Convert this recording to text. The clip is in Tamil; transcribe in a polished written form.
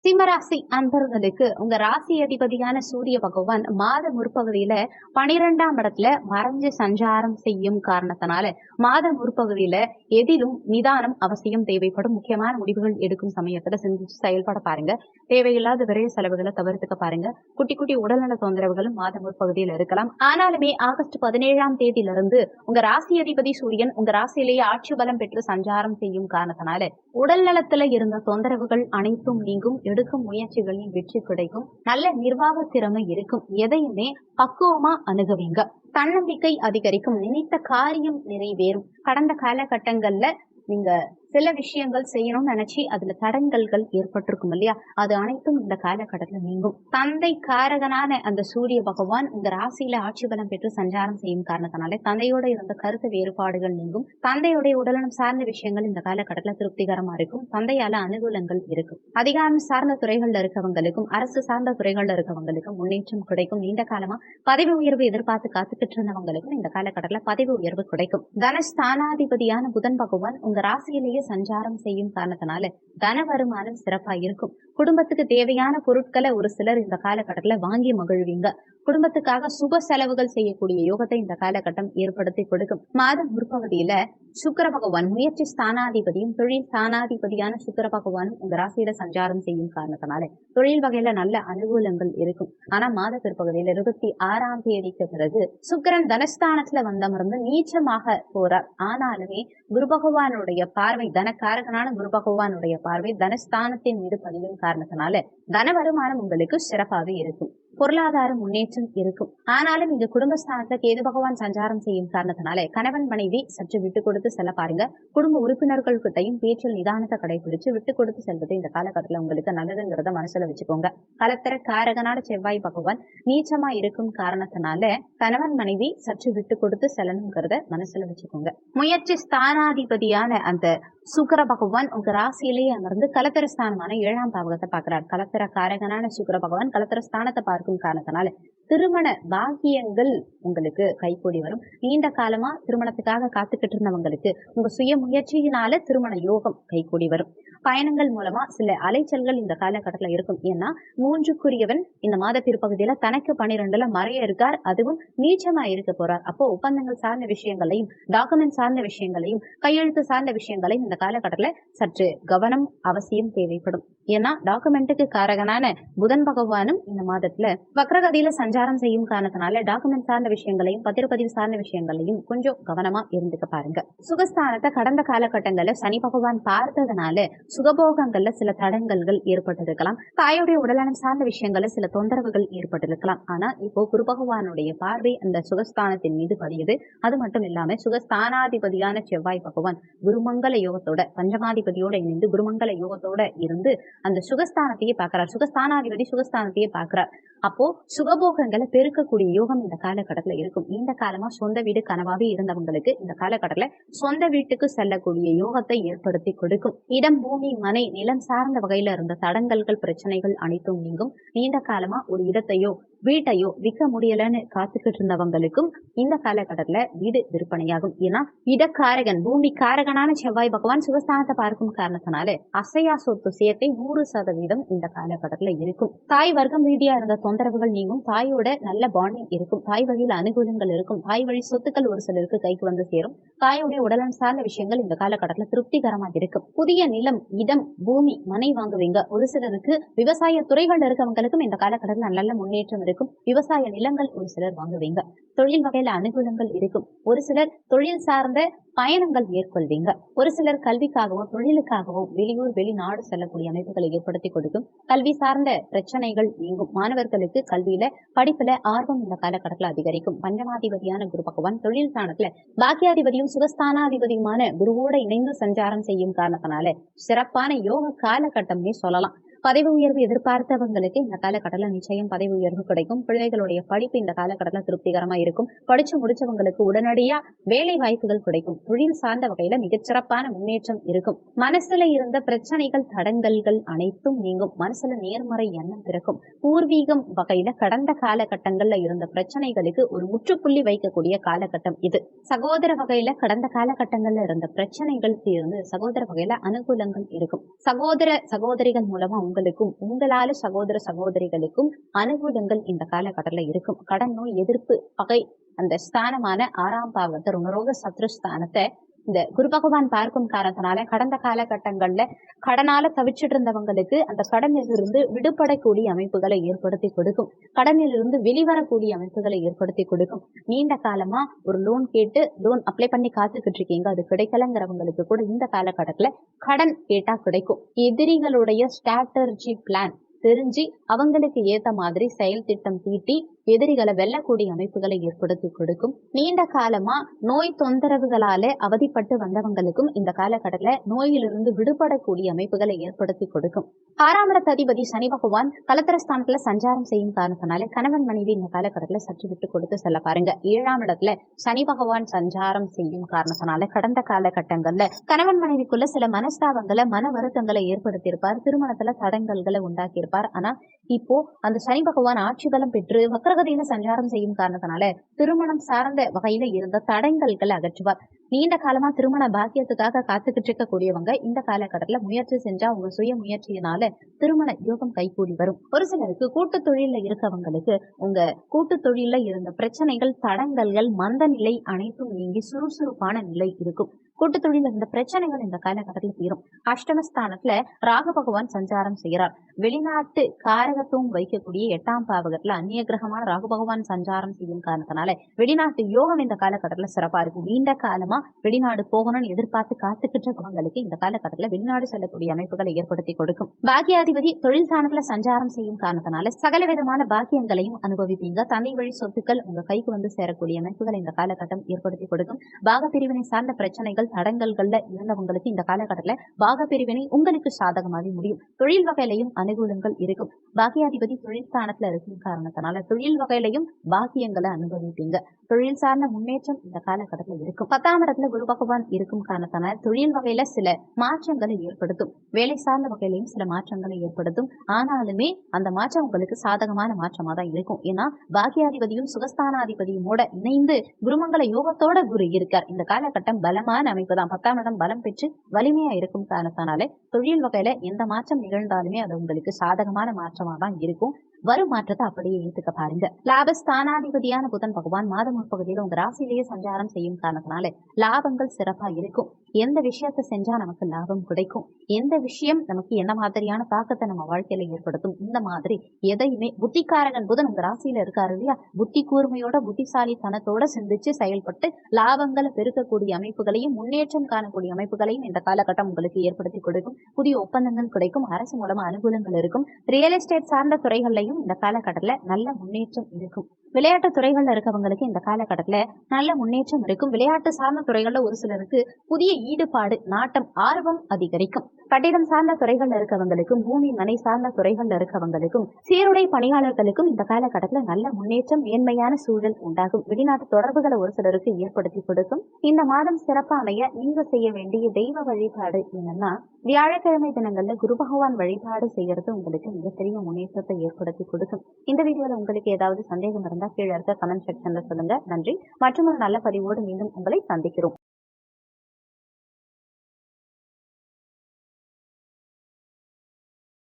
சிம்மராசி அன்பர்களுக்கு உங்க ராசி அதிபதியான சூரிய பகவான் மாத முற்பகுதியில 12ஆம் இடத்துல மறைஞ்சு சஞ்சாரம் செய்யும் காரணத்தினால மாத முற்பகுதியில எதிலும் நிதானம் அவசியம் தேவைப்படும். முக்கியமான முடிவுகள் எடுக்கும் சமயத்துல சிந்திச்சு செயல்பட பாருங்க. தேவையில்லாத விரைவு செலவுகளை தவிர்த்துக்க பாருங்க. குட்டி குட்டி உடல்நல தொந்தரவுகளும் மாத முற்பகுதியில் இருக்கலாம். ஆனாலுமே ஆகஸ்ட் 17ஆம் தேதியிலிருந்து உங்க ராசி அதிபதி சூரியன் உங்க ராசியிலேயே ஆட்சி பலம் பெற்று சஞ்சாரம் செய்யும் காரணத்தினால உடல் நலத்துல இருந்த தொந்தரவுகள் அனைத்தும் நீங்கும். எடுக்கும் முயற்சிகளில் வெற்றி கிடைக்கும். நல்ல நிர்வாக திறமை இருக்கும். எதையுமே பக்குவமா அணுகுவீங்க. தன்னம்பிக்கை அதிகரிக்கும். நினைத்த காரியம் நிறைவேறும். கடந்த காலகட்டங்கள்ல நீங்க சில விஷயங்கள் செய்யணும்னு நினைச்சு அதுல தடங்கல்கள் ஏற்பட்டிருக்கும் இல்லையா, அது அனைத்தும் இந்த காலகட்டத்துல நீங்கும். தந்தை காரகனான அந்த சூரிய பகவான் உங்க ராசியில ஆட்சி பலம் பெற்று சஞ்சாரம் செய்யும் காரணத்தினால தந்தையோட இருந்த கருத்து வேறுபாடுகள் நீங்கும். தந்தையுடைய உடல்நலம் சார்ந்த விஷயங்கள் இந்த காலகட்டத்துல திருப்திகரமா இருக்கும். தந்தையால அனுகூலங்கள் இருக்கும். அதிகாரம் சார்ந்த துறைகள்ல இருக்கவங்களுக்கும் அரசு சார்ந்த துறைகள்ல இருக்கவங்களுக்கும் முன்னேற்றம் கிடைக்கும். நீண்ட காலமா பதவி உயர்வு எதிர்பார்த்து காத்துக்கிட்டு இருந்தவங்களுக்கும் இந்த காலகட்டத்துல பதவி உயர்வு கிடைக்கும். தனஸ்தானாதிபதியான புதன் பகவான் உங்க ராசியிலேயே சஞ்சாரம் செய்யும் காரணத்தினால தன வருமானம் சிறப்பா இருக்கும். குடும்பத்துக்கு தேவையான பொருட்களை ஒரு சிலர் இந்த காலகட்டத்துல வாங்கி மகிழ்வீங்க. குடும்பத்துக்காக சுப செலவுகள் செய்யக்கூடிய யோகத்தை இந்த காலகட்டம் ஏற்படுத்தி கொடுக்கும். மாத முற்பகுதியில சுக்கிர பகவான் முயற்சி ஸ்தானாதிபதியும் தொழில் ஸ்தானாதிபதியான சுக்கிர பகவானும் உங்க ராசியில சஞ்சாரம் செய்யும் காரணத்தினால தொழில் வகையில நல்ல அனுகூலங்கள் இருக்கும். ஆனா மாத பிற்பகுதியில 26ஆம் தேதிக்கு பிறகு சுக்கிரன் தனஸ்தானத்துல வந்தமர்ந்து நீச்சமாக போறார். ஆனாலுமே குரு பகவானுடைய பார்வை, தனக்காரகனான குரு பகவானுடைய பார்வை தனஸ்தானத்தின் மீது பதிவும் காரணத்தினால தன வருமானம் உங்களுக்கு சிறப்பாக இருக்கும். பொருளாதார முன்னேற்றம் இருக்கும். ஆனாலும் இங்க குடும்பஸ்தானத்துல கேது பகவான் சஞ்சாரம் செய்யும் காரணத்தினால கணவன் மனைவி சற்று விட்டு கொடுத்து செல்ல பாருங்க. குடும்ப உறுப்பினர்கள் கிட்டையும் பேச்சில் நிதானத்தை கடைபிடிச்சு விட்டு கொடுத்து செல்வது இந்த காலகட்டத்துல உங்களுக்கு நல்லதுங்கிறத மனசுல வச்சுக்கோங்க. கலத்திர காரகனான செவ்வாய் பகவான் நீச்சமா இருக்கும் காரணத்தினால கணவன் மனைவி சற்று விட்டு கொடுத்து செல்லணுங்கிறத மனசுல வச்சுக்கோங்க. முயற்சி ஸ்தானாதிபதியான அந்த சுக்கிர பகவான் உங்க ராசியிலேயே அமர்ந்து கலத்திர ஸ்தானமான 7ஆம் பாவகத்தை பார்க்கிறார். கலத்திர காரகனான சுக்கிர பகவான் கலத்திர ஸ்தானத்தை பார்க்கும் காரணத்தினால திருமண பாக்கியங்கள் உங்களுக்கு கைகூடி வரும். நீண்ட காலமா திருமணத்துக்காக காத்துக்கிட்டு இருந்தவங்களுக்கு உங்க சுய முயற்சியினால திருமண யோகம் கைகூடி வரும். பயணங்கள் மூலமா சில அலைச்சல்கள் இந்த காலகட்டத்துல இருக்கும். ஏன்னா 3க்குரியவன் இந்த மாத பிற்பகுதியில தனக்கு 12ல மறைய இருக்கார். அதுவும் நீச்சமா இருக்க போறார். அப்போ ஒப்பந்தங்கள் சார்ந்த விஷயங்களையும் டாக்குமெண்ட் சார்ந்த விஷயங்களையும் கையெழுத்து சார்ந்த விஷயங்களையும் இந்த காலகட்டத்துல சற்று கவனம் அவசியம் தேவைப்படும். ஏன்னா டாக்குமெண்ட்டுக்கு காரகனான புதன் பகவானும் இந்த மாதத்துல வக்ரகதியில சஞ்சாரம் செய்யும் காரணத்தினால டாக்குமெண்ட் சார்ந்த விஷயங்களையும் பத்திரப்பதிவு சார்ந்த விஷயங்களையும் கொஞ்சம் கவனமா இருந்துக்க பாருங்க. சுகஸ்தானத்தை கடந்த காலகட்டங்கள்ல சனி பகவான் பார்த்ததுனால சுகபோகங்கள்ல சில தடங்கல்கள் ஏற்பட்டிருக்கலாம். தாயுடைய உடல்நலம் சார்ந்த விஷயங்கள்ல சில தொந்தரவுகள் ஏற்பட்டிருக்கலாம். ஆனா இப்போ குரு பகவானுடைய பார்வை அந்த சுகஸ்தானத்தின் மீது பதியுது. அது மட்டும் இல்லாம சுகஸ்தானாதிபதியான செவ்வாய் பகவான் குருமங்கல யோகத்தோட பஞ்சமாதிபதியோட இணைந்து குருமங்கல யோகத்தோட இருந்து அந்த சுகஸ்தானத்தையே பார்க்கிறார். சுகஸ்தானாதிபதி சுகஸ்தானத்தையே பார்க்கிறார். அப்போ சுகபோகங்களை பெருக்கக்கூடிய யோகம் இந்த காலகட்டத்துல இருக்கும். நீண்ட காலமா சொந்த வீடு கனவாவே இருந்தவங்களுக்கு இந்த காலகட்டத்துல சொந்த வீட்டுக்கு செல்லக்கூடிய யோகத்தை ஏற்படுத்தி கொடுக்கும். இடம், பூமி, மனை, நிலம் சார்ந்த வகையில இருந்த தடங்கல்கள், பிரச்சனைகள் அனைத்தும் நீங்கும். நீண்ட காலமா ஒரு இடத்தையோ வீட்டையோ விற்க முடியலன்னு காத்துக்கிட்டு இருந்தவங்களுக்கும் இந்த காலகட்டத்துல வீடு விற்பனையாகும். ஏன்னா இடக்காரகன் பூமி காரகனான செவ்வாய் பகவான் சுகஸ்தானத்தை பார்க்கும் காரணத்தினால அசையா சொத்து சேர்த்தை 100% இந்த காலகட்டத்துல இருக்கும். தாய் வர்க்கம் ரீதியா இருந்த தொந்தரவுகள் நீங்கும். தாயோட நல்ல பாண்டிங் இருக்கும். தாய் வழியில அனுகூலங்கள் இருக்கும். தாய் வழி சொத்துக்கள் ஒரு சிலருக்கு கைக்கு வந்து சேரும். தாயுடைய உடல்நலம் சார்ந்த விஷயங்கள் இந்த காலகட்டத்துல திருப்திகரமா இருக்கும். புதிய நிலம், இடம், பூமி, மனை வாங்குவீங்க. ஒரு சிலருக்கு விவசாய துறைகள் இருக்கவங்களுக்கும் இந்த காலகட்டத்துல நல்ல முன்னேற்றம் இருக்கும். விவசாய நிலங்கள் ஒரு சிலர் வாங்குவீங்க. தொழில் வகையில அனுகூலங்கள் இருக்கும். ஒரு சிலர் தொழில் சார்ந்த பயணங்கள் மேற்கொள்வீங்க. ஒரு சிலர் கல்விக்காகவோ தொழிலுக்காகவோ வெளியூர் வெளிநாடு செல்லக்கூடிய அமைப்புகளை ஏற்படுத்தி கொடுக்கும். கல்வி சார்ந்த பிரச்சனைகள் நீங்கும். மாணவர்களுக்கு கல்வியில படிப்புல ஆர்வம் இந்த காலகட்டத்துல அதிகரிக்கும். பஞ்சமாதிபதியான குரு பகவான் தொழில் ஸ்தானத்துல பாக்கியாதிபதியும் சுகஸ்தானாதிபதியுமான குருவோட இணைந்து சஞ்சாரம் செய்யும் காரணத்தினால சிறப்பான யோக காலகட்டம்னே சொல்லலாம். பதவி உயர்வு எதிர்பார்த்தவங்களுக்கு இந்த காலகட்டத்துல நிச்சயம் பதவி உயர்வு கிடைக்கும். பிள்ளைகளுடைய படிப்பு இந்த காலகட்டத்துல திருப்திகரமா இருக்கும். படிச்சு முடிச்சவங்களுக்கு உடனடியா வேலை வாய்ப்புகள் கிடைக்கும். தொழில் சார்ந்த வகையில மிகச்சிறப்பான முன்னேற்றம் இருக்கும். மனசுல இருந்த பிரச்சனைகள், தடங்கல்கள் அனைத்தும் நீங்கும். மனசுல நேர்மறை எண்ணம் பிறக்கும். பூர்வீகம் வகையில கடந்த காலகட்டங்கள்ல இருந்த பிரச்சனைகளுக்கு ஒரு முற்றுப்புள்ளி வைக்கக்கூடிய காலகட்டம் இது. சகோதர வகையில கடந்த காலகட்டங்கள்ல இருந்த பிரச்சனைகள் தீர்ந்து சகோதர வகையில அனுகூலங்கள் இருக்கும். சகோதர சகோதரிகள் மூலமா உங்களுக்கும் உங்களால சகோதர சகோதரிகளுக்கும் அனுகூலங்கள் இந்த காலகட்டத்தில் இருக்கும். கடன் நோய் எதிர்ப்பு பகை அந்த ஸ்தானமான 6ஆம் பாவத்தை ருணரோக சத்ருஸ்தானத்தை இந்த குரு பகவான் பார்க்கும் காரணத்தினால கடந்த காலகட்டங்கள்ல கடனால தவிச்சிட்டு இருந்தவங்களுக்கு அந்த கடனில் இருந்து விடுபடக்கூடிய அமைப்புகளை ஏற்படுத்தி கொடுக்கும். கடனில் இருந்து வெளிவரக்கூடிய அமைப்புகளை ஏற்படுத்தி கொடுக்கும். நீண்ட காலமா ஒரு லோன் கேட்டு லோன் அப்ளை பண்ணி காத்துக்கிட்டு இருக்கீங்க, அது கிடைக்கலங்கிறவங்களுக்கு கூட இந்த காலகட்டத்துல கடன் கேட்டா கிடைக்கும். எதிரிகளுடைய ஸ்ட்ராட்டஜி பிளான் தெரிஞ்சு அவங்களுக்கு ஏத்த மாதிரி செயல் திட்டம் தீட்டி எதிரிகளை வெல்லக்கூடிய அமைப்புகளை ஏற்படுத்தி கொடுக்கும். நீண்ட காலமா நோய் தொந்தரவுகளால அவதிப்பட்டு வந்தவங்களுக்கும் இந்த காலகட்டத்துல நோயிலிருந்து விடுபடக்கூடிய அமைப்புகளை ஏற்படுத்தி கொடுக்கும். 6ஆம் இடத்து அதிபதி சனி பகவான் கலத்திரஸ்தானத்துல சஞ்சாரம் செய்யும் காரணத்தினால கணவன் மனைவி இந்த காலகட்டத்துல சற்று விட்டு கொடுத்து செல்ல பாருங்க. 7ஆம் இடத்துல சனி பகவான் சஞ்சாரம் செய்யும் காரணத்தினால கடந்த காலகட்டங்கள்ல கணவன் மனைவிக்குள்ள சில மனஸ்தாபங்களை மன வருத்தங்களை ஏற்படுத்தி இருப்பார். திருமணத்துல தடங்கல்களை உண்டாக்கி இருப்பார். ஆனா இப்போ அந்த சனி பகவான் ஆட்சி பலம் பெற்று வக்ரகதியில சஞ்சாரம் செய்யும் காரணத்தினால திருமணம் சார்ந்த வகையில இருந்த தடங்கல்களை அகற்றுவார். நீண்ட காலமா திருமண பாக்கியத்துக்காக காத்துக்கிட்டு இருக்கக்கூடியவங்க இந்த காலகட்டத்துல முயற்சி செஞ்சா உங்க சுய முயற்சியினால திருமண யோகம் கைகூடி வரும். ஒரு சிலருக்கு கூட்டு தொழில இருக்கவங்களுக்கு உங்க கூட்டு தொழில இருந்த பிரச்சனைகள் தடங்கல்கள் மந்த நிலை அனைத்தும் நீங்கி சுறுசுறுப்பான நிலை இருக்கும். கூட்டு தொழில இருந்த பிரச்சனைகள் இந்த காலகட்டத்தில் தீரும். அஷ்டமஸ்தானத்துல ராகு பகவான் சஞ்சாரம் செய்கிறார். வெளிநாட்டு காரகத்துவம் வைக்கக்கூடிய 8ஆம் பாவகத்துல அந்நிய கிரகமான ராகு பகவான் சஞ்சாரம் செய்யும் காரணத்தினால வெளிநாட்டு யோகம் இந்த காலகட்டத்துல சிறப்பா இருக்கும். நீண்ட காலமா வெளிநாடு போகணும்னு எதிர்பார்த்து காத்துக்கிட்டு இருக்கவங்களுக்கு இந்த காலகட்டத்துல வெளிநாடு செல்லக்கூடிய அமைப்புகளை ஏற்படுத்தி கொடுக்கும். பாக்கியாதிபதி தொழில் ஸ்தானத்துல சஞ்சாரம் செய்யும் காரணத்தினால சகல விதமான பாக்கியங்களையும் அனுபவிப்பீங்க. தந்தை வழி சொத்துக்கள் உங்க கைக்கு வந்து சேரக்கூடிய அமைப்புகளை இந்த காலகட்டம் ஏற்படுத்தி கொடுக்கும். பாக பிரிவினை சார்ந்த பிரச்சனைகள் தடங்கல்கள்ல இருந்தவங்களுக்கு இந்த காலகட்டத்துல பாக பிரிவினை உங்களுக்கு சாதகமாக முடியும். தொழில் வகையிலையும் அனுகூலங்கள் இருக்கும். பாக்கியாதிபதி தொழில் ஸ்தானத்துல இருக்கும் காரணத்தினால தொழில் வகையிலையும் பாக்கியங்களை அனுபவிப்பீங்க. தொழில் சார்ந்த முன்னேற்றம் இந்த காலகட்டத்தில் இருக்கும். 10ஆம் இடத்துல குரு பகவான் இருக்கும் காரணத்தினால தொழில் வகையில சில மாற்றங்களை ஏற்படுத்தும். வேலை சார்ந்த வகையிலையும் சில மாற்றங்களை ஏற்படுத்தும். ஆனாலுமே அந்த மாற்றம் உங்களுக்கு சாதகமான மாற்றமா தான் இருக்கும். ஏன்னா பாக்கியாதிபதியும் சுகஸ்தானாதிபதியுமோட இணைந்து குருமங்கல யோகத்தோட குரு இருக்கார். இந்த காலகட்டம் பலமான அமைப்பு தான். 10ஆம் இடம் பலம் பெற்று வலிமையா இருக்கும் காரணத்தினால தொழில் வகையில எந்த மாற்றம் நிகழ்ந்தாலுமே அது உங்களுக்கு சாதகமான மாற்றமா தான் இருக்கும். வரும் மாற்றத்தை அப்படியே ஏத்துக்க பாருங்க. லாபஸ்தானாதிபதியான புதன் பகவான் மாத முற்பகுதியில உங்க ராசியிலேயே சஞ்சாரம் செய்யும் காரணத்தினால லாபங்கள் சிறப்பா இருக்கும். எந்த விஷயத்த செஞ்சா நமக்கு லாபம் கிடைக்கும், எந்த விஷயம் நமக்கு என்ன மாதிரியான தாக்கத்தை நம்ம வாழ்க்கையில ஏற்படுத்தும், இந்த மாதிரி எதையுமே புத்திக்காரகன் புதன் உங்க ராசியில இருக்காரு இல்லையா, புத்தி கூர்மையோட புத்திசாலித்தனத்தோட சிந்திச்சு செயல்பட்டு லாபங்களை பெருக்கக்கூடிய அமைப்புகளையும் முன்னேற்றம் காணக்கூடிய அமைப்புகளையும் இந்த காலகட்டம் உங்களுக்கு ஏற்படுத்தி கொடுக்கும். புதிய ஒப்பந்தங்கள் கிடைக்கும். அரசு மூலமா அனுகூலங்கள் இருக்கும். ரியல் எஸ்டேட் சார்ந்த துறைகள்லையும் இந்த காலகட்டத்துல நல்ல முன்னேற்றம் இருக்கும். விளையாட்டு துறைகள்ல இருக்கவங்களுக்கு இந்த காலகட்டத்துல நல்ல முன்னேற்றம் இருக்கும். விளையாட்டு சார்ந்த துறைகள்ல ஒரு சிலருக்கு புதிய ஈடுபாடு நாட்டம் ஆர்வம் அதிகரிக்கும். கட்டிடம் சார்ந்த துறைகள்ல இருக்கவங்களுக்கும் பூமி மனை சார்ந்த துறைகள்ல இருக்கவங்களுக்கும் சீருடை பணியாளர்களுக்கும் இந்த காலகட்டத்துல நல்ல முன்னேற்றம் மேன்மையான சூழல் உண்டாகும். வெளிநாட்டு தொடர்புகளை ஒரு சிலருக்கு ஏற்படுத்தி கொடுக்கும். இந்த மாதம் சிறப்பா அமைய நீங்க செய்ய வேண்டிய தெய்வ வழிபாடு என்னன்னா வியாழக்கிழமை தினங்கள்ல குரு பகவான் வழிபாடு செய்யறது உங்களுக்கு மிகப்பெரிய முன்னேற்றத்தை ஏற்படுத்தி கொடுக்கும். இந்த வீடியோல உங்களுக்கு ஏதாவது சந்தேகம் இருந்தா கீழே இருக்க கமெண்ட் செக்ஷன்ல சொல்லுங்க. நன்றி. மற்றும் ஒரு நல்ல பதிவோடு மீண்டும் உங்களை சந்திக்கிறோம்.